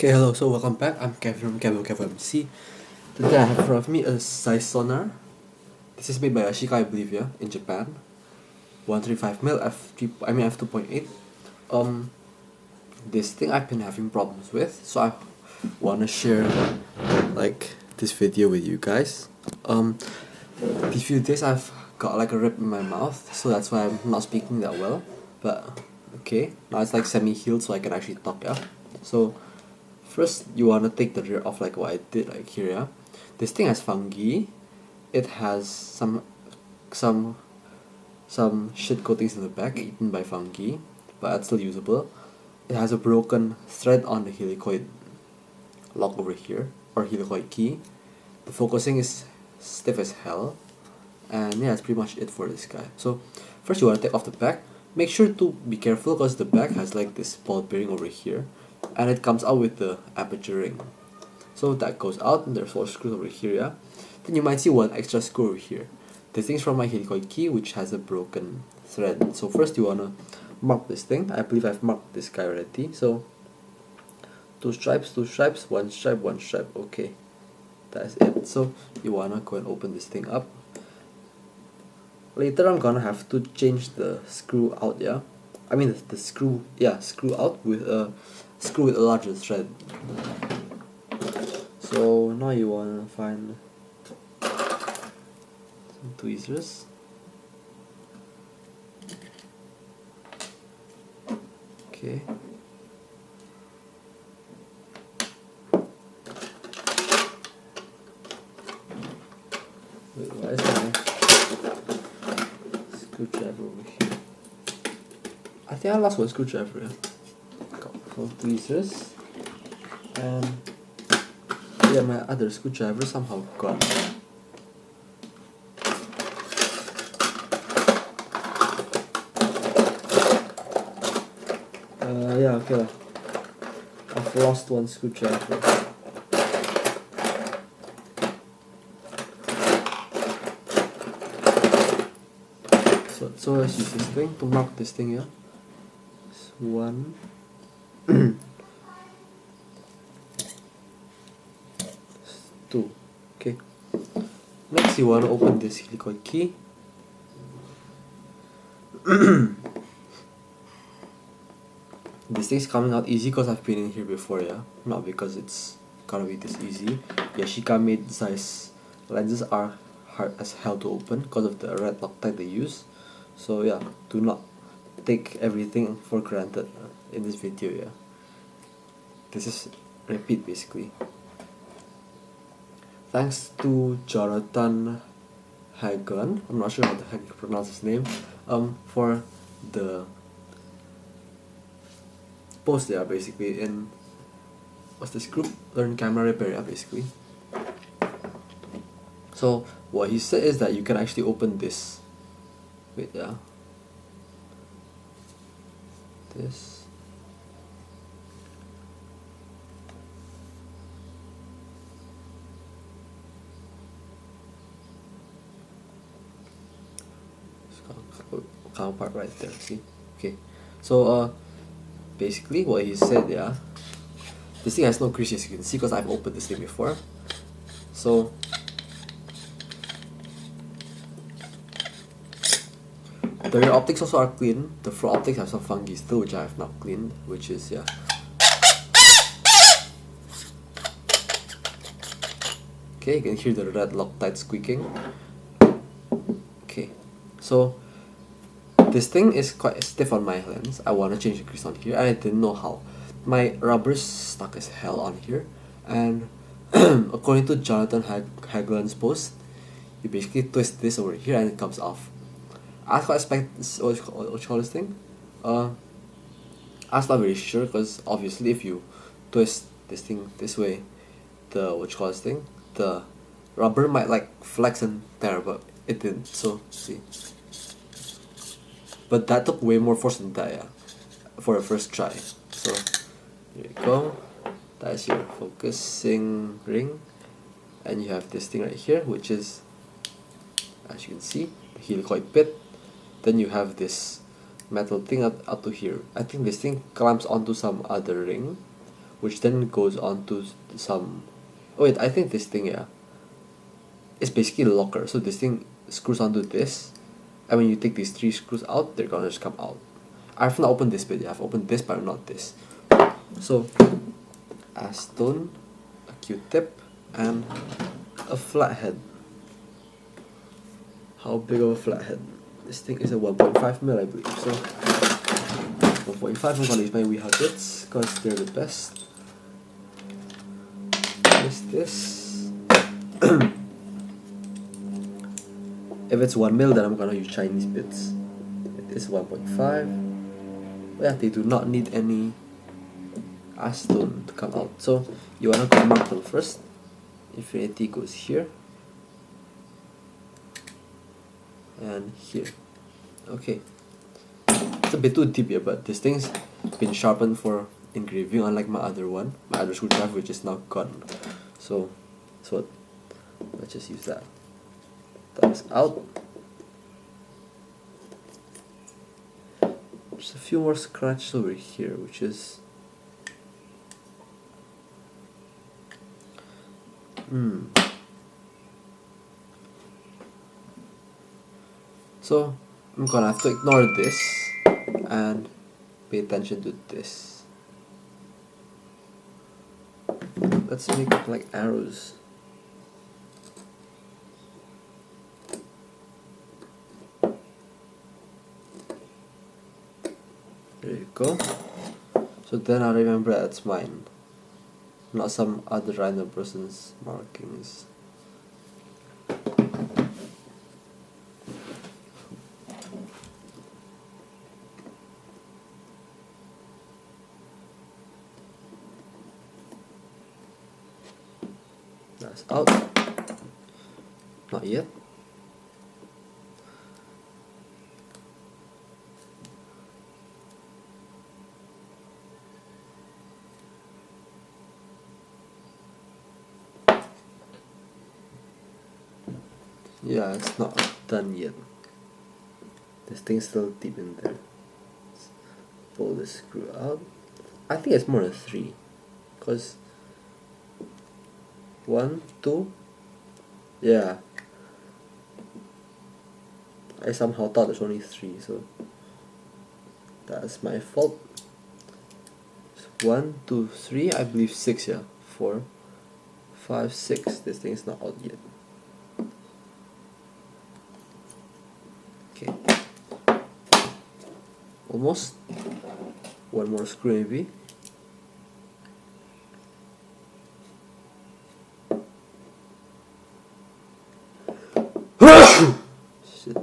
Okay, hello, so welcome back. I'm Kevin from KevMC. Today I have in front of me a Zeiss Sonnar. This is made by Yashica, I believe, yeah, in Japan. 135mm f2.8. This thing I've been having problems with, so I wanna share like this video with you guys. These few days I've got like a rip in my mouth, so that's why I'm not speaking that well. But okay, now it's like semi-healed, so I can actually talk, yeah. So first, you wanna take the rear off like what I did like here, yeah. This thing has fungi. It has some shit coatings in the back eaten by fungi, but it's still usable. It has a broken thread on the helicoid lock over here, or helicoid key. The focusing is stiff as hell, and yeah, that's pretty much it for this guy. So first you wanna take off the back. Make sure to be careful because the back has like this ball bearing over here, and it comes out with the aperture ring. So that goes out, and there's 4 screws over here, yeah. Then you might see one extra screw over here. This thing's from my helicoid key, which has a broken thread. So first you wanna mark this thing. I believe I've marked this guy already. So 2 stripes, 2 stripes, 1 stripe, 1 stripe. Okay, that's it. So you wanna go and open this thing up. Later I'm gonna have to change the screw out, yeah. I mean the screw, yeah, screw out with a screw with a larger thread. So now you wanna find some tweezers. Okay. Wait, why is my screwdriver over here? I think I lost one screwdriver. Got some tweezers, and yeah, my other screwdriver somehow gone. Yeah, okay lah. I've lost one screwdriver. So let's use this thing to mark this thing, yeah. It's 1. 2. Okay. Next you wanna open this helicoid key. This thing's coming out easy because I've been in here before, yeah. Not because it's gonna be this easy. Yashica made Zeiss lenses are hard as hell to open because of the red Loctite they use. So yeah, do not take everything for granted in this video, yeah. This is repeat basically. Thanks to Jonathan Hagen, I'm not sure how the heck you pronounce his name, for the post there basically in what's this group? Learn Camera Repair, yeah, basically. So what he said is that you can actually open this. Wait, yeah. This. Cover part right there, see? Okay. So basically what he said, yeah, this thing has no crease as you can see because I've opened this thing before. So the rear optics also are clean. The front optics have some fungi still, which I have not cleaned, which is, yeah. Okay, you can hear the red Loctite squeaking. Okay, so this thing is quite stiff on my lens. I want to change the grease on here, and I didn't know how. My rubber's stuck as hell on here, and according to Jonathan Hageland's post, you basically twist this over here and it comes off. I was quite expect what you call this thing? I was not very sure because obviously if you twist this thing this way, the what you call this thing? The rubber might like flex and tear, but it didn't. So see. But that took way more force than that, yeah, for a first try. So here you go. That's your focusing ring, and you have this thing right here, which is, as you can see, the helicoid bit. Then you have this metal thing up to here. I think this thing clamps onto some other ring, which then goes on to some. Oh wait, I think this thing, yeah, it's basically a locker. So this thing screws onto this, and when you take these 3 screws out, they're gonna just come out. I've not opened this bit yet. I've opened this, but not this. So, a stone, a Q-tip, and a flathead. How big of a flathead? This thing is a 1.5 mil, I believe. So 1.5, I'm gonna use my Wii Huggets because they're the best. This. If it's 1 mil, then I'm gonna use Chinese bits. It is 1.5. Yeah, they do not need any acetone to come out. So you wanna go mark them first. Infinity goes here and here. Okay, it's a bit too deep here, but this thing's been sharpened for engraving, unlike my other one, my other screwdriver, which is now gone. So let's just use that. That's out. There's a few more scratches over here, which is so I'm gonna have to ignore this and pay attention to this. Let's make it like arrows. There you go. So then I remember that's mine, not some other random person's markings. That's out. Not yet. Yeah, it's not done yet. This thing's still deep in there. Let's pull this screw out. I think it's more than 3, because 1, 2, yeah. I somehow thought there's only 3, so that's my fault. 1, 2, 3, I believe 6, yeah. 4, 5, 6. This thing's not out yet. Okay. Almost. One more screw maybe. Shit.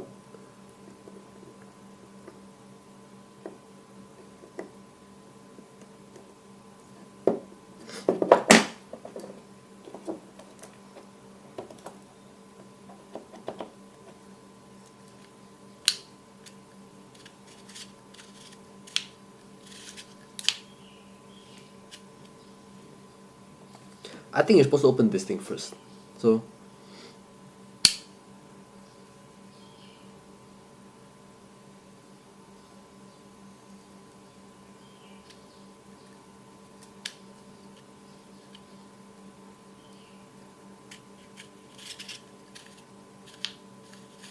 I think you're supposed to open this thing first. So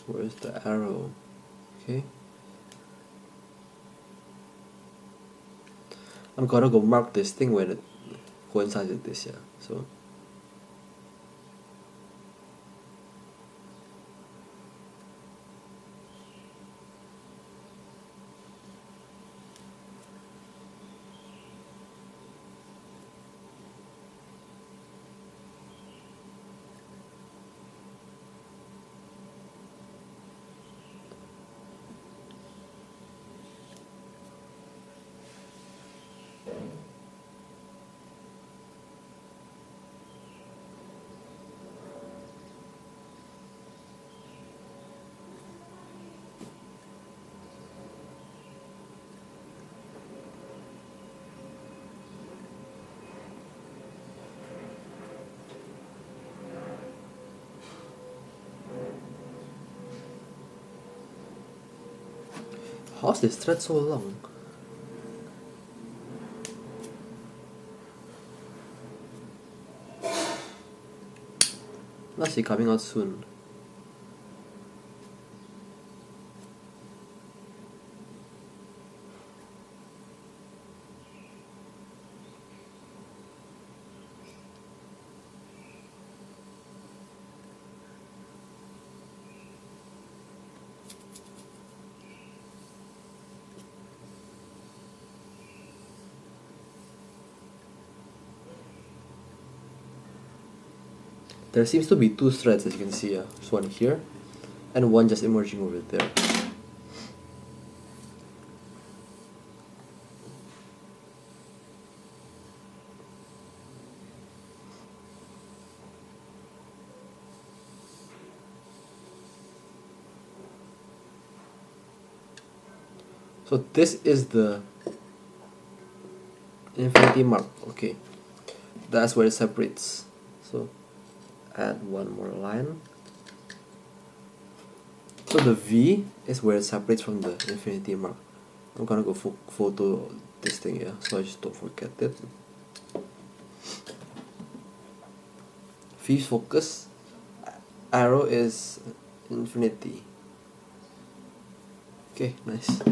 where's the arrow? Okay. I'm gonna go mark this thing when it coincides with this, yeah. So how's this thread so long? Let's see, coming out soon. There seems to be two threads, as you can see. There's one here and one just emerging over there. So this is the infinity mark. Okay, that's where it separates. So add one more line. So the V is where it separates from the infinity mark. I'm gonna go photo this thing here, so I just don't forget it. V focus, arrow is infinity. Okay, nice.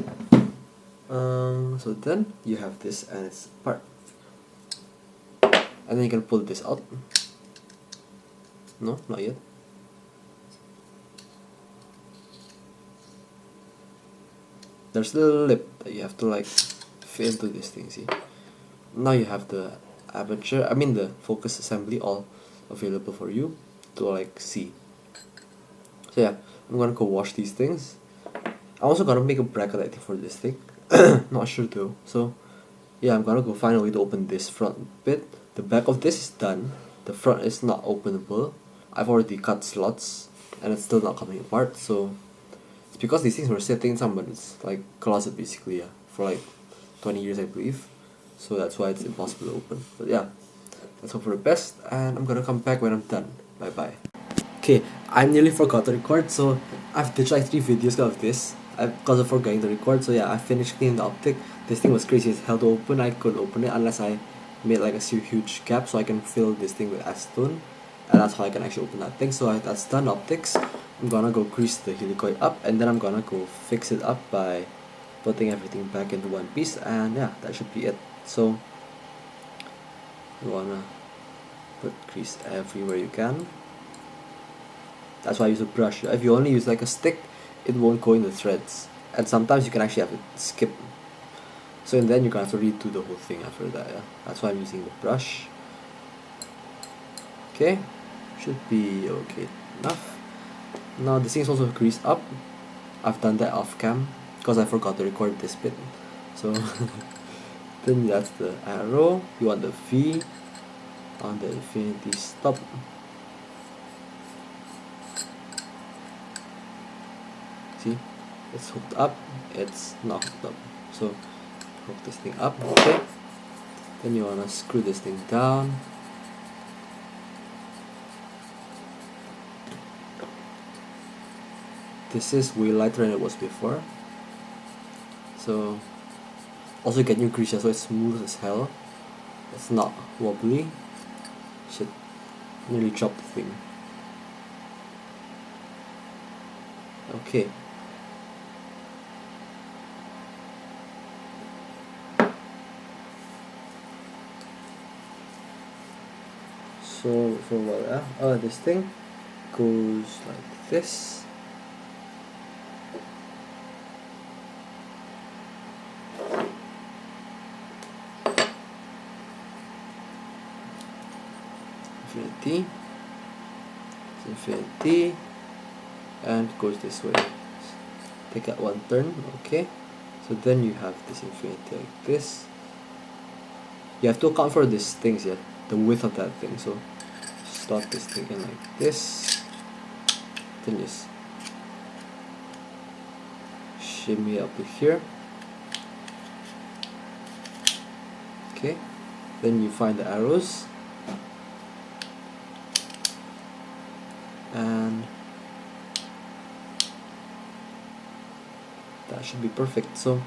So then you have this and its part, and then you can pull this out. No, not yet. There's a little lip that you have to like fit into this thing, see? Now you have the aperture, I mean the focus assembly all available for you to like see. So yeah, I'm gonna go wash these things. I'm also gonna make a bracket, I think, for this thing. Not sure though. So yeah, I'm gonna go find a way to open this front bit. The back of this is done. The front is not openable. I've already cut slots and it's still not coming apart, so it's because these things were sitting in someone's like closet basically, for like 20 years I believe. So that's why it's impossible to open. But yeah, let's hope for the best, and I'm gonna come back when I'm done. Bye bye. Okay, I nearly forgot to record, so I've ditched like 3 videos of this because of forgetting to record. So yeah, I finished cleaning the optic. This thing was crazy as hell to open. I couldn't open it unless I made like a huge gap so I can fill this thing with acetone, and that's how I can actually open that thing. So that's done optics. I'm gonna go grease the helicoid up, and then I'm gonna go fix it up by putting everything back into one piece, and yeah, that should be it. So you wanna put grease everywhere you can. That's why I use a brush. If you only use like a stick, it won't go in the threads, and sometimes you can actually have it skip. So and then you're gonna have to redo the whole thing after that. Yeah, that's why I'm using the brush. Okay, should be okay enough. Now this thing is also greased up. I've done that off cam because I forgot to record this bit. So then that's the arrow. You want the V on the infinity stop. See, it's hooked up, it's not hooked up. So hook this thing up, okay. Then you wanna screw this thing down. This is way lighter than it was before. So also get new grease, so it's smooth as hell. It's not wobbly. Should nearly drop the thing. Okay. So for what? This thing goes like this. Infinity, infinity, and it goes this way. Take that one turn, okay. So then you have this infinity like this. You have to account for these things, yeah, the width of that thing. So slot this thing in like this, then just shimmy up to here. Okay, then you find the arrows, and that should be perfect. So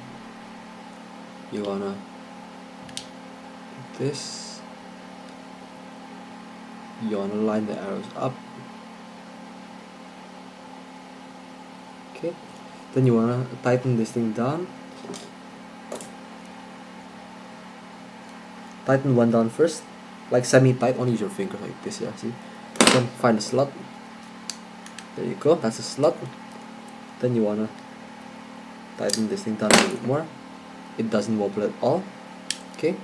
you wanna do this, you wanna line the arrows up Okay, then you wanna tighten this thing down. Tighten one down first, like semi-tight. Only use your finger like this. Yeah, see. Then find a slot. There you go. That's a slot. Then you wanna tighten this thing down a little bit more. It doesn't wobble at all. Okay.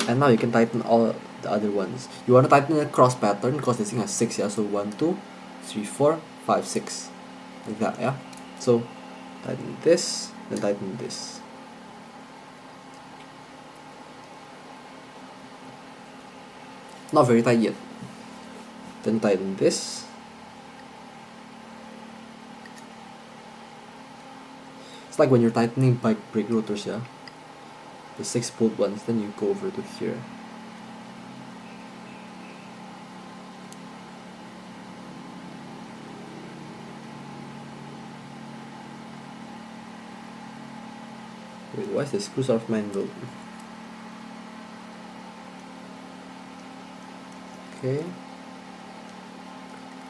And now you can tighten all the other ones. You want to tighten a cross pattern because this thing has 6, yeah. So 1, 2, 3, 4, 5, 6, like that, yeah. So tighten this, then tighten this. Not very tight yet. Then tighten this. It's like when you're tightening bike brake rotors, yeah. The 6-bolt ones. Then you go over to here. Wait, why is the screws off my envelope? Okay.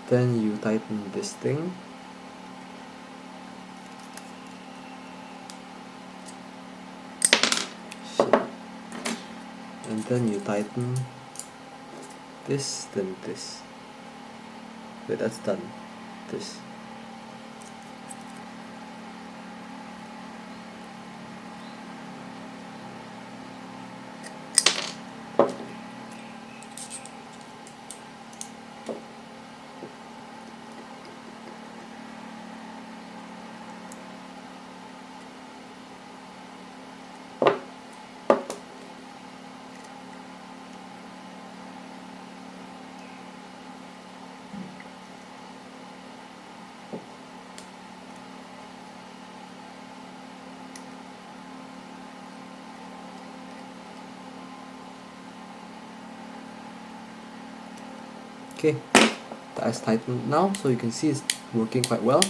Then you tighten this thing. Shit. And then you tighten this, then this. Wait, that's done. This. Okay, that's tightened now, so you can see it's working quite well.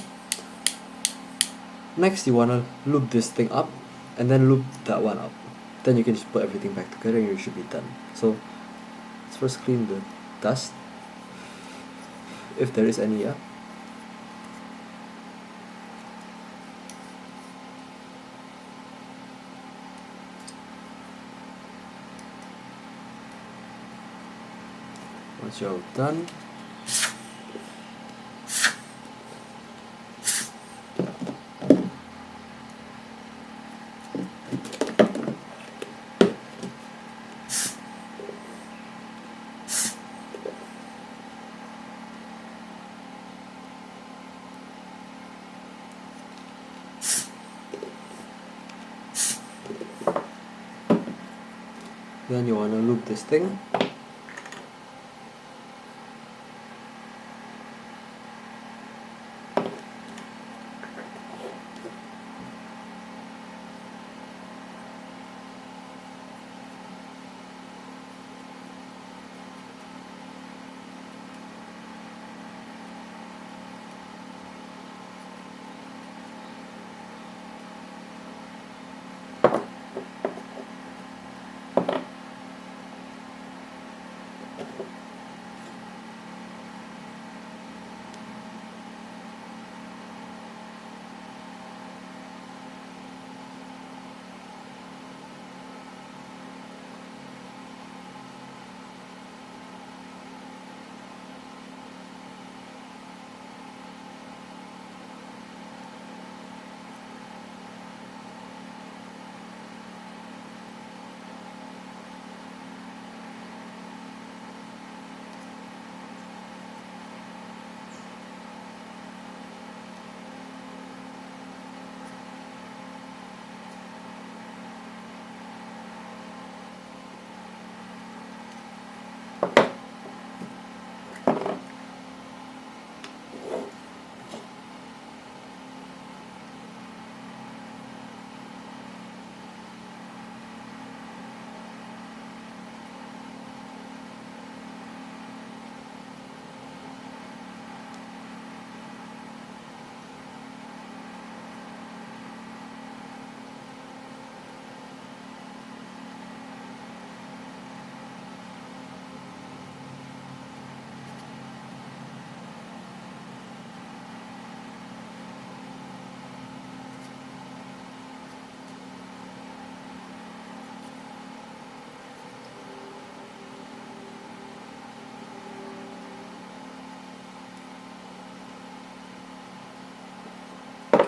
Next, you wanna loop this thing up, and then loop that one up. Then you can just put everything back together, and you should be done. So let's first clean the dust, if there is any, yeah. Once you're all done, then you wanna loop this thing.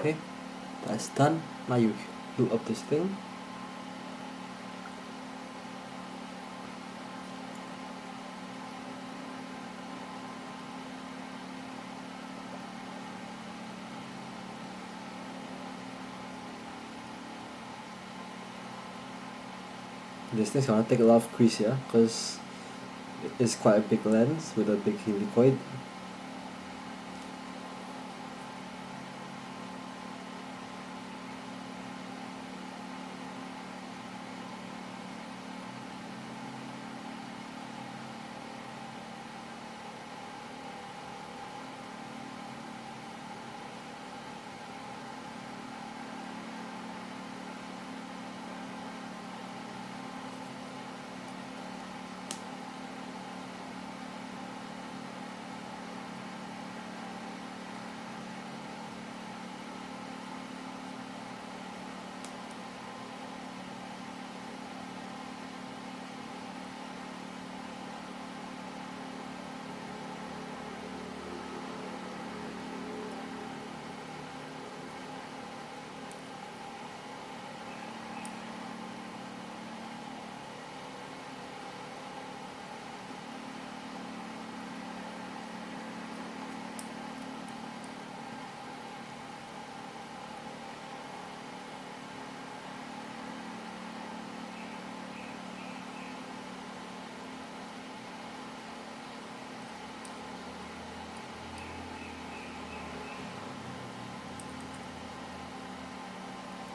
Okay, that's done. Now you loop up this thing. This thing's gonna take a lot of crease here because it's quite a big lens with a big helicoid.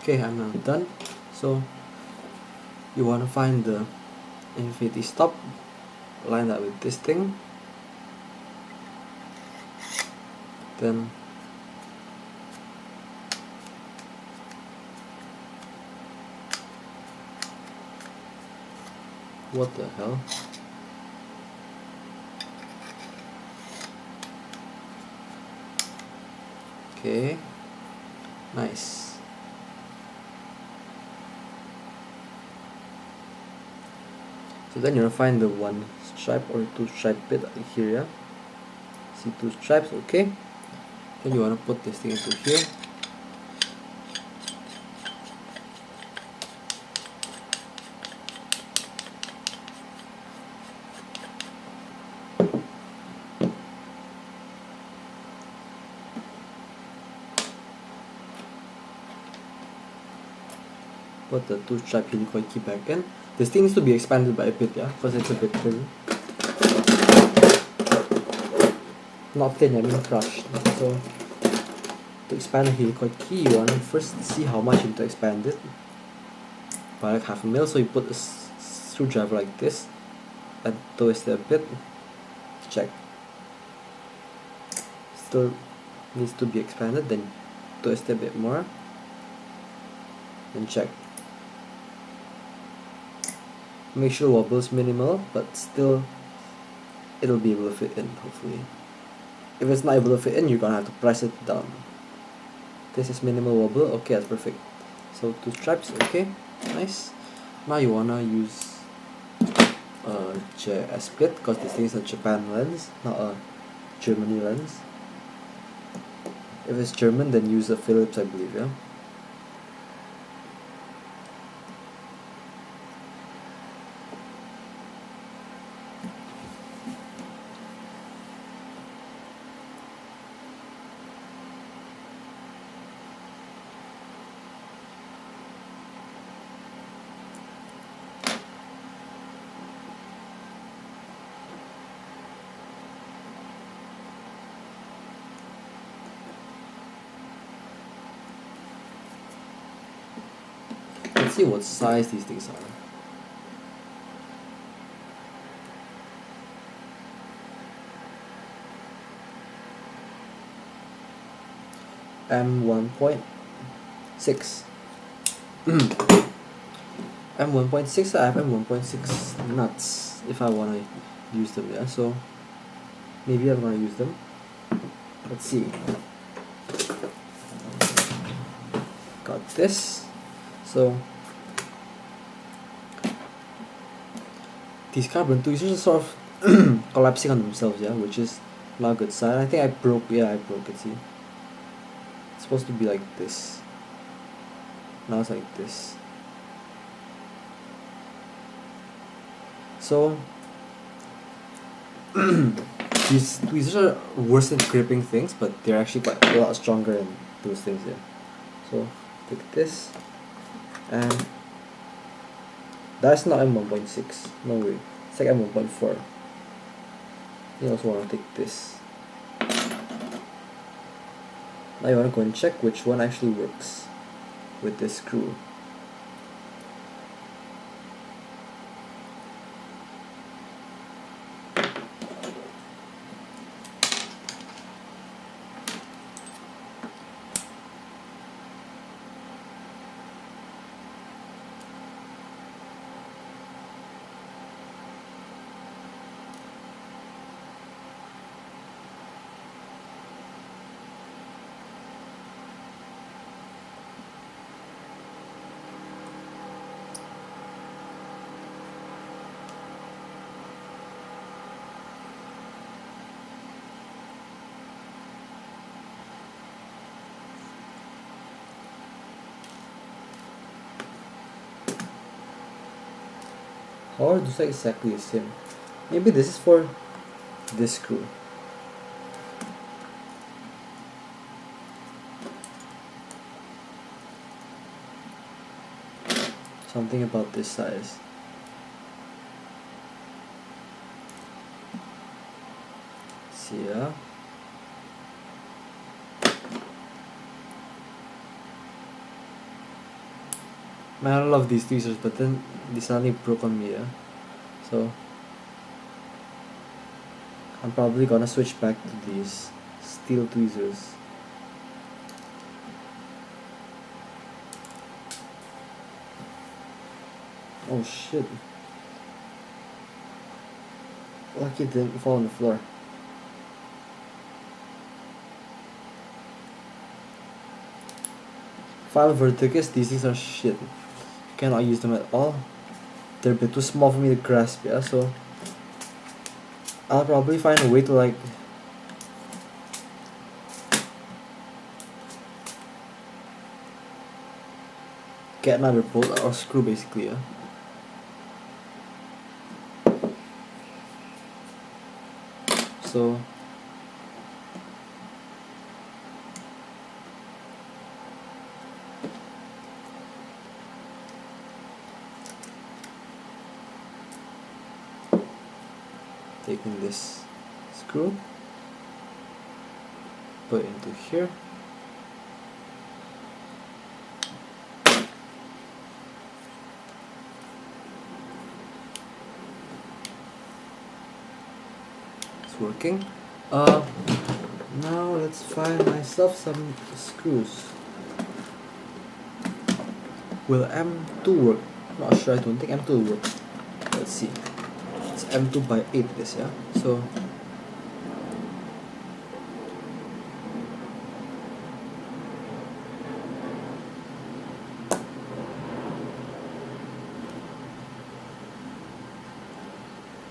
Okay, I'm now done. So you want to find the infinity stop, line that with this thing, then what the hell? Okay, nice. So then you'll find the one stripe or two stripe bit here, yeah? See two stripes, okay? Then you want to put this thing into here. Put the two stripe helicoid key back in. This thing needs to be expanded by a bit, yeah, because it's a bit thin. Not thin, I mean crushed. So to expand the helicoid key, you want to first see how much you need to expand it. By like 1/2 mil, so you put a screwdriver like this and twist it a bit. Check. Still needs to be expanded, then twist it a bit more. Then check. Make sure wobble is minimal, but still it'll be able to fit in, hopefully. If it's not able to fit in, you're gonna have to press it down. This is minimal wobble, okay, that's perfect. So two stripes, okay, nice. Now you wanna use a JS split, because this thing is a Japan lens, not a Germany lens. If it's German, then use a Philips, I believe, yeah. Let's see what size these things are. M1.6. M1.6, I have M1.6 nuts if I want to use them, yeah, so maybe I'm going to use them. Let's see. Got this. So these carbon tools are sort of collapsing on themselves, yeah, which is not a good sign. I think I broke it, see. It's supposed to be like this. Now it's like this. So these tweezers are worse than gripping things, but they're actually quite a lot stronger than those things here. So take this, and that's not M1.6. No way. It's like M1.4. You also want to take this. Now you want to go and check which one actually works with this screw. Or those are exactly the same. Maybe this is for this screw. Something about this size. See ya. Man, I love these tweezers, but then they suddenly broke on me, yeah? So I'm probably gonna switch back to these steel tweezers. Oh shit. Lucky it didn't fall on the floor. File vertices, these things are shit. Cannot use them at all. They're a bit too small for me to grasp, yeah, so I'll probably find a way to like get another bolt or screw basically, yeah. So taking this screw, put it into here. It's working. Now let's find myself some screws. Will M2 work? Not sure, I don't think M2 will work. Let's see. It's M2/8 this, yeah? So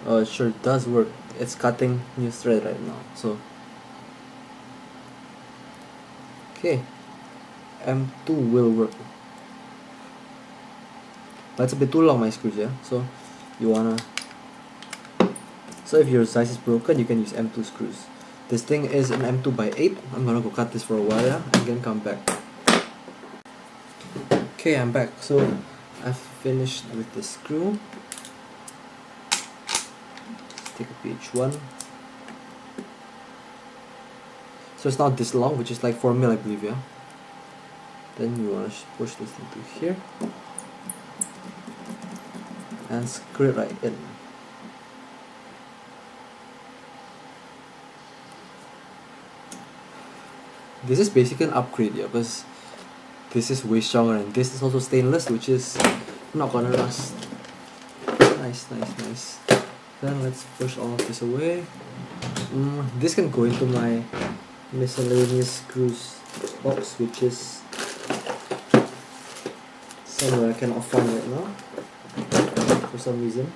oh, it sure does work. It's cutting new thread right now. So okay, M2 will work. That's a bit too long, my screws, yeah? So you wanna, so if your Zeiss is broken, you can use M2 screws. This thing is an M2/8. I'm gonna go cut this for a while, yeah, and then come back. Okay, I'm back. So I've finished with the screw. Let's take a page one. So it's not this long, which is like 4mm, I believe, yeah. Then you wanna push this into here and screw it right in. This is basically an upgrade, yeah, because this is way stronger and this is also stainless, which is not gonna rust. Nice, nice, nice. Then let's push all of this away. This can go into my miscellaneous screws box, which is somewhere I cannot find right now for some reason.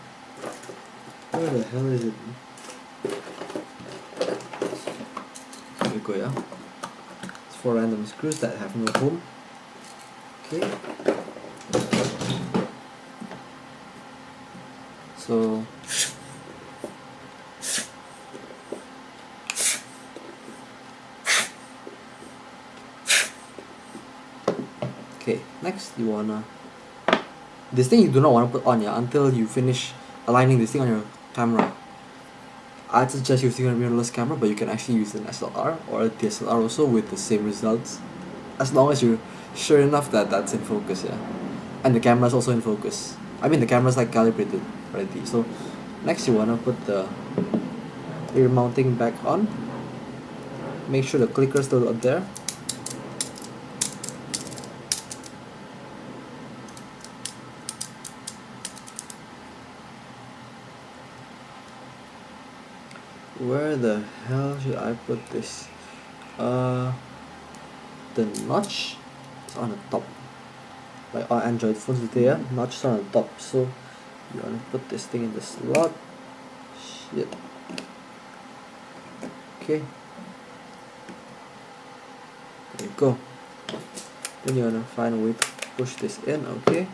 Where the hell is it? There we go, yeah. Let's 4 random screws that have no home. Okay. So okay, next you wanna, this thing you do not want to put on, yeah, until you finish aligning this thing on your camera. I'd suggest using a mirrorless camera, but you can actually use an SLR or a DSLR also with the same results, as long as you're sure enough that that's in focus, yeah, and the camera's also in focus. I mean, the camera's like calibrated already. So next you wanna put the ear mounting back on. Make sure the clicker's still up there. Where the hell should I put this? The notch is on the top. Like on Android phones today, yeah? Notch is on the top. So you wanna put this thing in the slot. Shit. Okay. There you go. Then you wanna find a way to push this in, okay?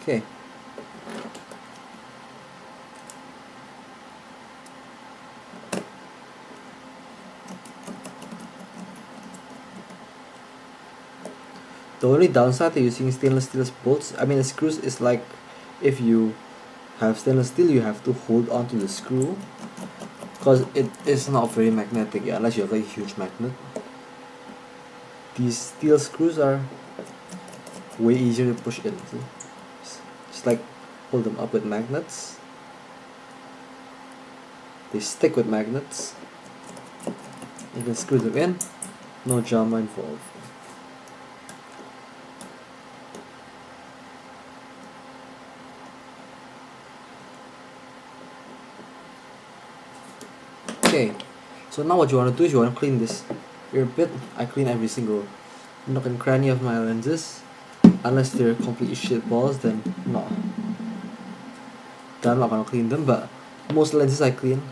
Okay. The only downside to using stainless steel bolts, I mean the screws, is like if you have stainless steel, you have to hold on to the screw because it is not very magnetic, yeah, unless you have like a huge magnet. These steel screws are way easier to push in. See? Just like hold them up with magnets. They stick with magnets. You can screw them in. No drama involved. Okay, so now what you want to do is you want to clean this ear bit. I clean every single nook and cranny of my lenses, unless they're completely shit balls, then no. Then I'm not gonna clean them. But most lenses I clean,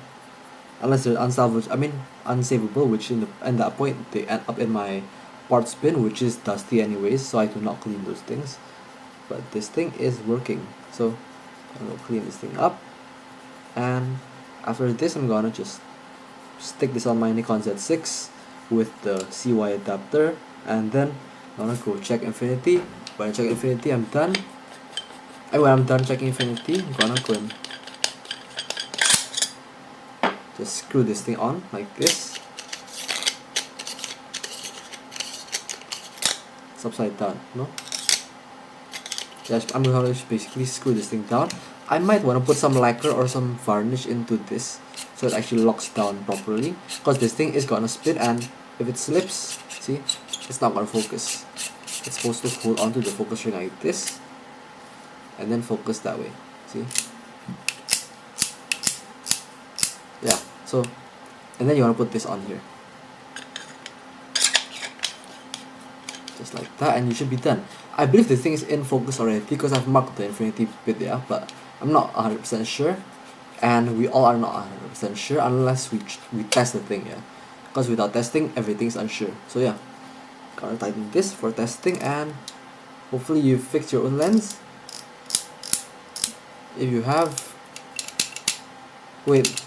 unless they're unsalvageable. I mean unsavable, which in that point they end up in my parts bin, which is dusty anyways. So I do not clean those things. But this thing is working, so I'm gonna clean this thing up. And after this, I'm gonna just stick this on my Nikon Z6 with the CY adapter, and then I'm gonna go check infinity. When I check infinity, I'm done. And when I'm done checking infinity, I'm gonna go and just screw this thing on like this. It's upside down, no? Yes, I'm gonna basically screw this thing down. I might want to put some lacquer or some varnish into this so it actually locks down properly, because this thing is gonna spin, and if it slips, see, it's not gonna focus. It's supposed to hold onto the focus ring like this and then focus that way, see? Yeah, so, and then you want to put this on here just like that, and you should be done. I believe the thing is in focus already because I've marked the infinity bit there, but I'm not 100% sure, and we all are not 100% sure unless we test the thing, yeah, because without testing everything's unsure. So yeah, gotta tighten this for testing, and hopefully you fix your own lens. If you have, wait,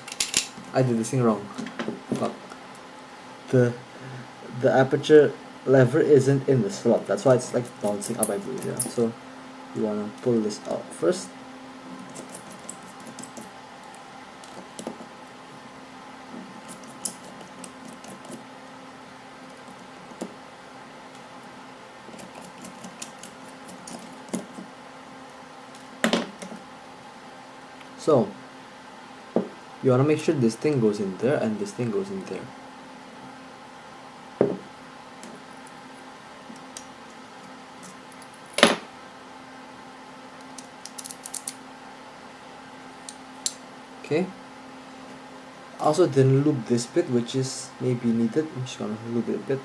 I did this thing wrong. Fuck. The aperture lever isn't in the slot, that's why it's like bouncing up, I believe, yeah. So you wanna pull this out first. So you wanna make sure this thing goes in there and this thing goes in there. Okay. Also didn't loop this bit, which is maybe needed. I'm just gonna loop it a bit.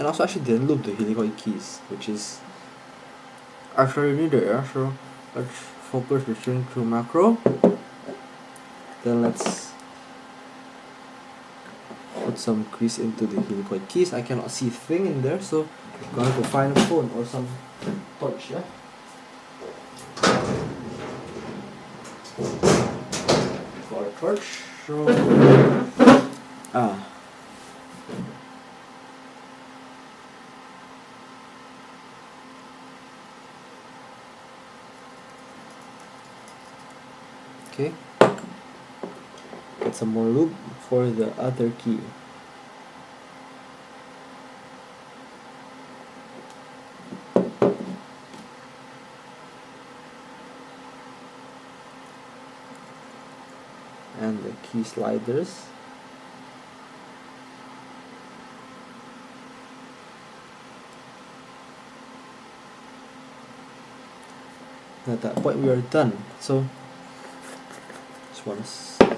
And also actually didn't loop the helicoid keys, which is actually needed. Yeah, so let's focus the string through macro. Then let's put some grease into the helicoid keys. I cannot see a thing in there, so I'm gonna go find a phone or some torch. Yeah. Got a torch. So okay. Get some more loop for the other key. And the key sliders. At that point we are done. So just want to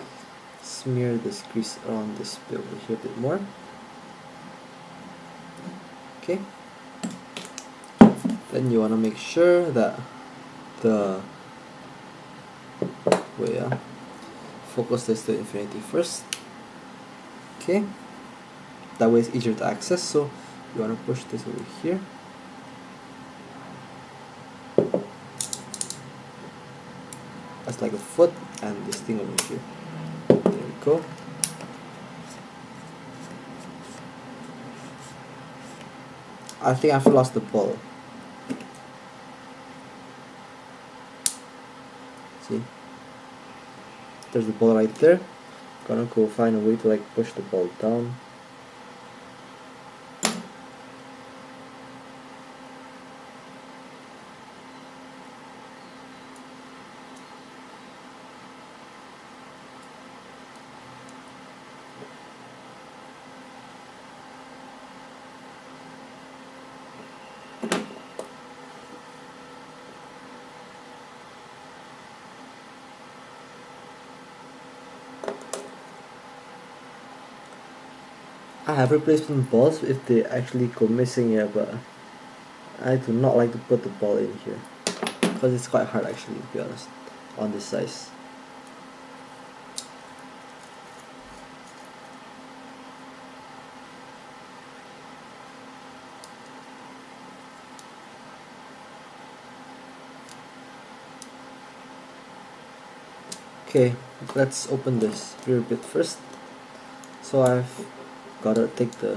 smear this grease around this bit over here a bit more. Okay. Then you want to make sure that the focus this to infinity first. Okay. That way it's easier to access. So you want to push this over here. That's like a foot, and this thing over here. There we go. I think I've lost the ball. See? There's the ball right there. Gonna go find a way to like push the ball down. I have replacement balls if they actually go missing here, but I do not like to put the ball in here because it's quite hard actually, to be honest, on this size. Okay, let's open this rear bit first. So I've gotta take the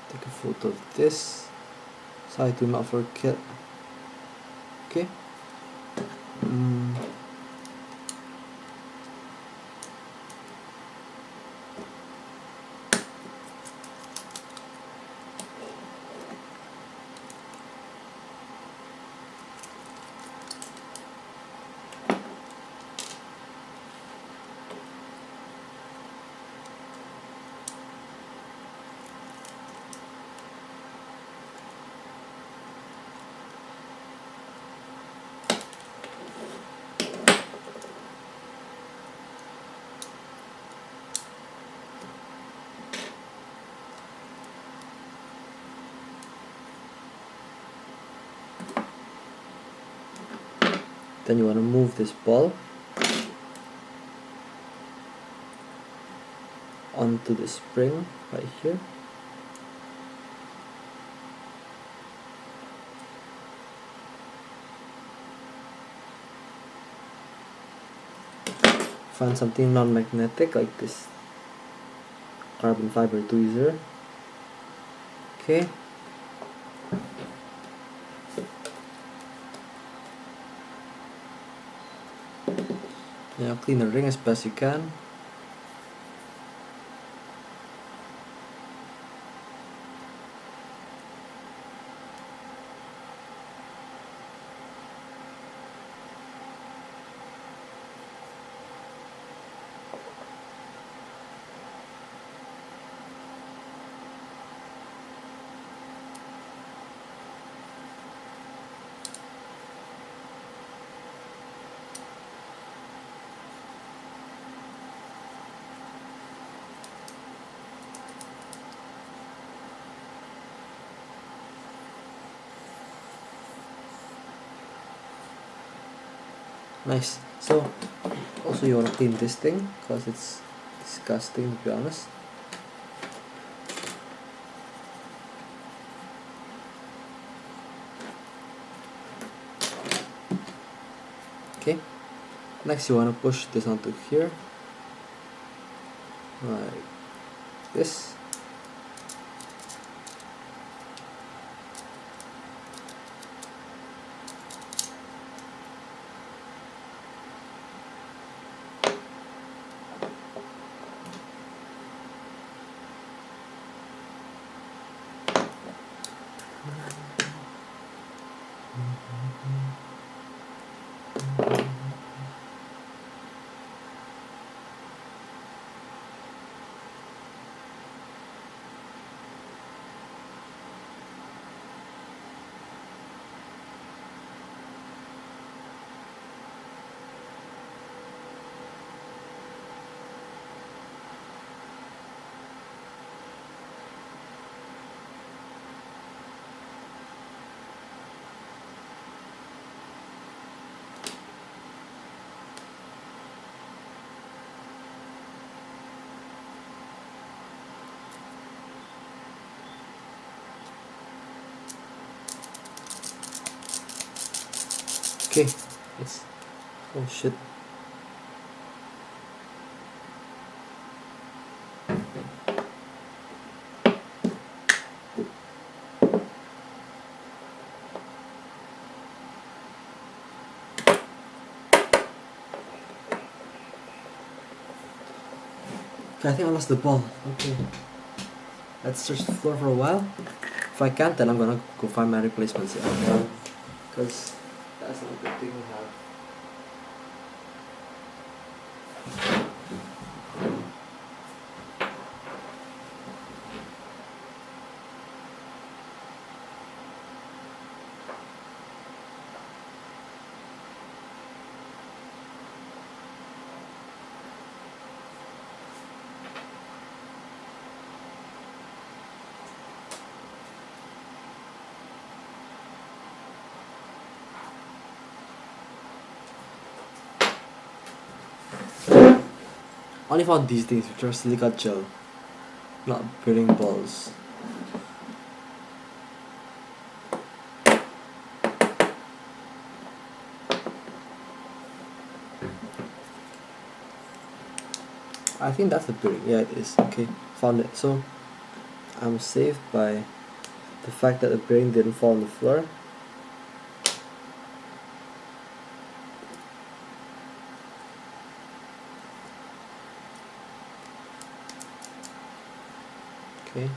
take a photo of this so I do not forget. Okay. Then you want to move this ball onto the spring right here. Find something non-magnetic like this carbon fiber tweezer. Okay, Now clean the ring as best you can. Nice. So also you want to clean this thing because it's disgusting, to be honest. Okay, next you want to push this onto here like this. Okay, it's oh shit. Okay, I think I lost the ball. Okay, let's search the floor for a while. If I can't, then I'm gonna go find my replacements. Because that's not a good thing to have. Only found these things, which are silica gel, not bearing balls. I think that's the bearing. Yeah, it is. Okay, found it. So I'm saved by the fact that the bearing didn't fall on the floor. Okay.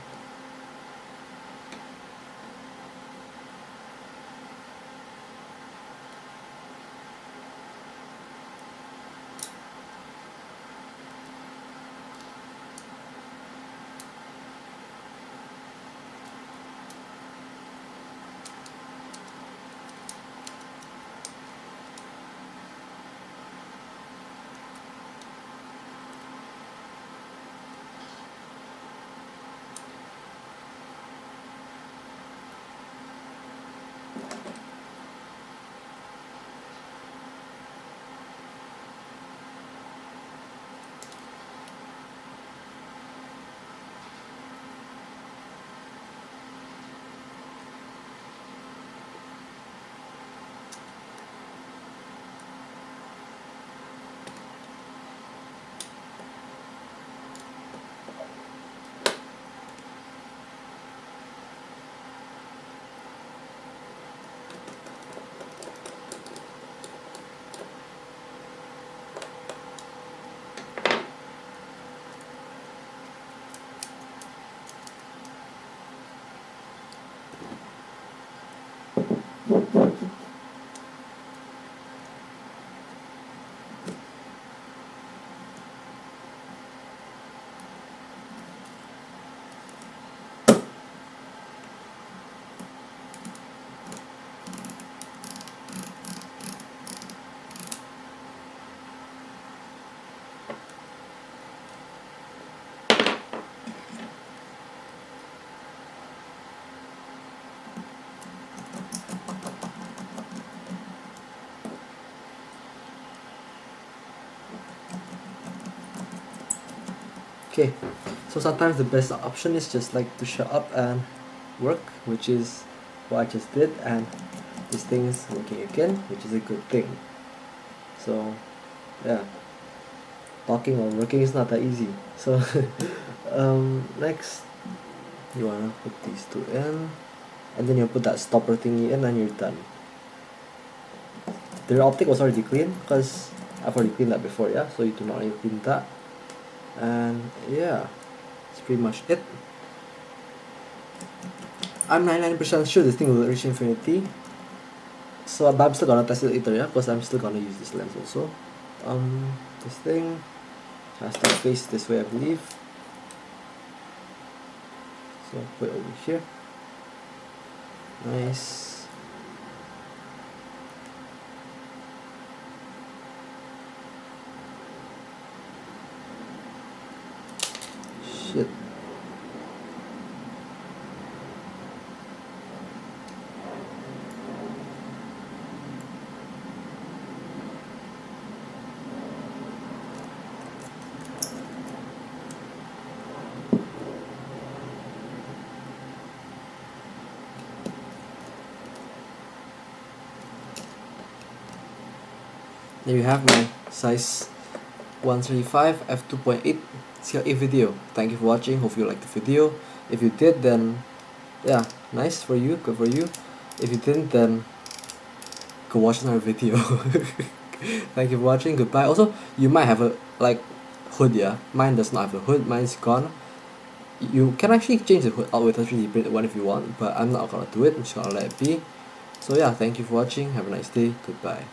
Okay, so sometimes the best option is just like to shut up and work, which is what I just did, and this thing is working again, which is a good thing. So yeah, talking or working is not that easy. So next you wanna put these two in, and then you put that stopper thingy in, and you're done. The rear optic was already clean because I've already cleaned that before, yeah, so you do not need to clean that. And yeah, that's pretty much it. I'm 99% sure this thing will reach infinity, so but I'm still gonna test it later, yeah, because I'm still gonna use this lens also. This thing has to face this way, I believe, so I'll put it over here. Nice. Shit. There you have my Zeiss 135 F2.8 CLA video. Thank you for watching. Hope you liked the video. If you did, then yeah, nice for you, good for you. If you didn't, then go watch another video. Thank you for watching. Goodbye. Also, you might have a like hood, yeah. Mine does not have a hood. Mine's gone. You can actually change the hood out with a 3D printed one if you want, but I'm not gonna do it. I'm just gonna let it be. So yeah, thank you for watching. Have a nice day. Goodbye.